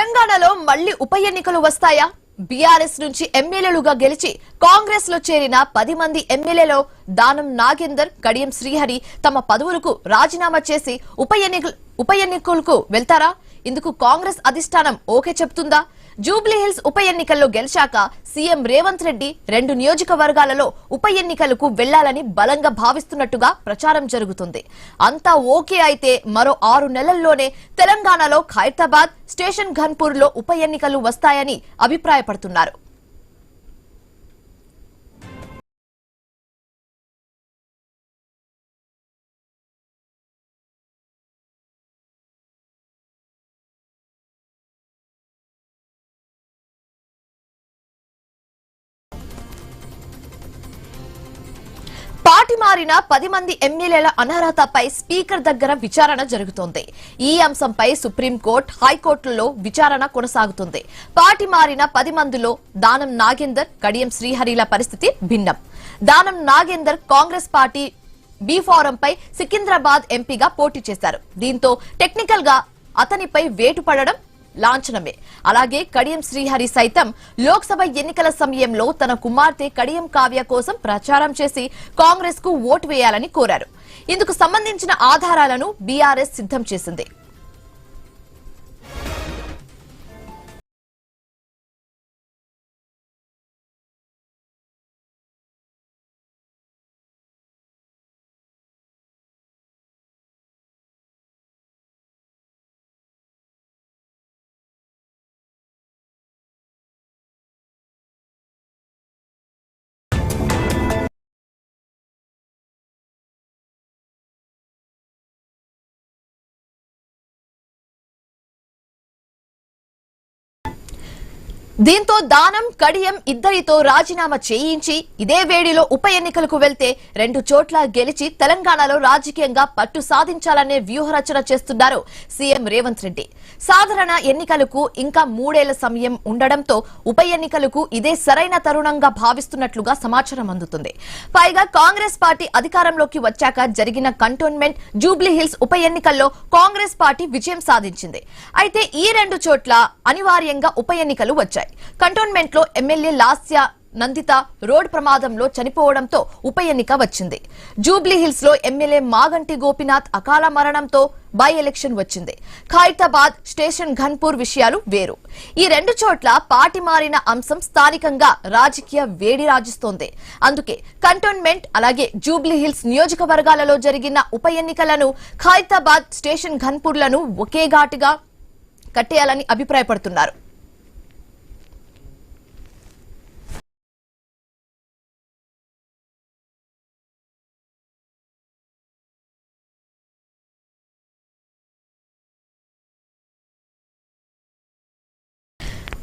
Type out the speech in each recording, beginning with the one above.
తెలంగాణలో మళ్లీ ఉప ఎన్నికలు వస్తాయా? బీఆర్ఎస్ నుంచి ఎమ్మెల్యేలుగా గెలిచి కాంగ్రెస్ లో చేరిన 10 మంది ఎమ్మెల్యేలో దానం నాగేందర్, కడియం శ్రీహరి తమ పదవులకు రాజీనామా చేసి ఉప ఎన్నికలకు వెళ్తారా? ఇందుకు కాంగ్రెస్ అధిష్టానం ఓకే చెప్తుందా? జూబ్లీహిల్స్ ఉప ఎన్నికల్లో గెలిచాక సీఎం రేవంత్ రెడ్డి 2 నియోజకవర్గాలలో ఉప ఎన్నికలకు వెళ్లాలని బలంగా భావిస్తున్నట్టుగా ప్రచారం జరుగుతుంది. అంతా ఓకే అయితే మరో 6 నెలల్లోనే తెలంగాణలో ఖైరతాబాద్, స్టేషన్ ఘన్పూర్ లో ఉప ఎన్నికలు వస్తాయని అభిప్రాయపడుతున్నారు. పార్టీ మారిన 10 మంది ఎమ్మెల్యేల అనర్హతపై స్పీకర్ దగ్గర విచారణ జరుగుతోంది. ఈ అంశంపై సుప్రీంకోర్టు, హైకోర్టులో విచారణ కొనసాగుతుంది. పార్టీ మారిన 10 మందిలో దానం నాగేందర్, కడియం శ్రీహరిల పరిస్థితి భిన్నం. దానం నాగేందర్ కాంగ్రెస్ పార్టీ బి ఫారంపై సికింద్రాబాద్ ఎంపీగా పోటీ చేశారు. దీంతో టెక్నికల్ గా అతనిపై వేటు పడడం లాంఛనమే. అలాగే కడియం శ్రీహరి సైతం లోక్సభ ఎన్నికల సమయంలో తన కుమార్తె కడియం కావ్య కోసం ప్రచారం చేసి కాంగ్రెస్ కు ఓటు వేయాలని కోరారు. ఇందుకు సంబంధించిన ఆధారాలను బీఆర్ఎస్ సిద్ధం చేసింది. దీంతో దానం, కడియం ఇద్దరితో రాజీనామా చేయించి ఇదే వేడిలో ఉప ఎన్నికలకు వెళ్తే 2 చోట్ల గెలిచి తెలంగాణలో రాజకీయంగా పట్టు సాధించాలనే వ్యూహరచన చేస్తున్నారు సీఎం రేవంత్ రెడ్డి. సాధారణ ఎన్నికలకు ఇంకా 3 ఏళ్ల సమయం ఉండడంతో ఉప ఎన్నికలకు ఇదే సరైన తరుణంగా భావిస్తున్నట్లుగా సమాచారం అందుతుంది. పైగా కాంగ్రెస్ పార్టీ అధికారంలోకి వచ్చాక జరిగిన కంటోన్మెంట్, జూబ్లీహిల్స్ ఉప ఎన్నికల్లో కాంగ్రెస్ పార్టీ విజయం సాధించింది. అయితే ఈ 2 చోట్ల అనివార్యంగా ఉప ఎన్నికలు వచ్చాయి. కంటోన్మెంట్ లో ఎమ్మెల్యే లాస్య నందిత రోడ్ ప్రమాదంలో చనిపోవడంతో ఉప ఎన్నిక వచ్చింది. జూబ్లీహిల్స్ లో ఎమ్మెల్యే మాగంటి గోపీనాథ్ అకాల మరణంతో బై ఎలక్షన్ వచ్చింది. ఖైరతాబాద్, స్టేషన్ ఘన్పూర్ విషయాలు వేరు. ఈ 2 చోట్ల పార్టీ మారిన అంశం స్థానికంగా రాజకీయ వేడి రాజిస్తోంది. అందుకే కంటోన్మెంట్ అలాగే జూబ్లీహిల్స్ నియోజకవర్గాలలో జరిగిన ఉప ఎన్నికలను ఖైరతాబాద్, స్టేషన్ ఘన్పూర్లను ఒకే ఘాటుగా కట్టేయాలని అభిప్రాయపడుతున్నారు.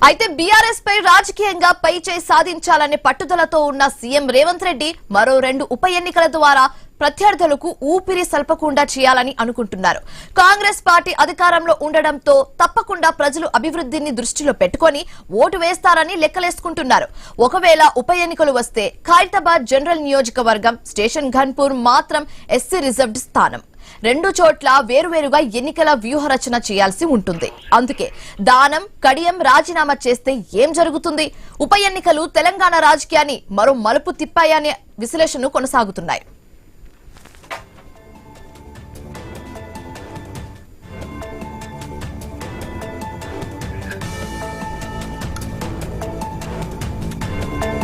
అయితే బీఆర్ఎస్ పై రాజకీయంగా పైచేయి సాధించాలనే పట్టుదలతో ఉన్న సీఎం రేవంత్ రెడ్డి మరో 2 ఉప ఎన్నికల ద్వారా ప్రత్యర్థులకు ఊపిరి సల్పకుండా చేయాలని అనుకుంటున్నారు. కాంగ్రెస్ పార్టీ అధికారంలో ఉండడంతో తప్పకుండా ప్రజలు అభివృద్ధిని దృష్టిలో పెట్టుకుని ఓటు వేస్తారని లెక్కలేసుకుంటున్నారు. ఒకవేళ ఉప ఎన్నికలు వస్తే ఖైరతాబాద్ జనరల్ నియోజకవర్గం, స్టేషన్ ఘన్పూర్ మాత్రం ఎస్సీ రిజర్వ్డ్ స్థానం. 2 చోట్ల వేరువేరుగా ఎన్నికల వ్యూహరచన చేయాల్సి ఉంటుంది. అందుకే దానం, కడియం రాజీనామా చేస్తే ఏం జరుగుతుంది? ఉప ఎన్నికలు తెలంగాణ రాజకీయాన్ని మరో మలుపు తిప్పాయనే విశ్లేషణలు కొనసాగుతున్నాయి.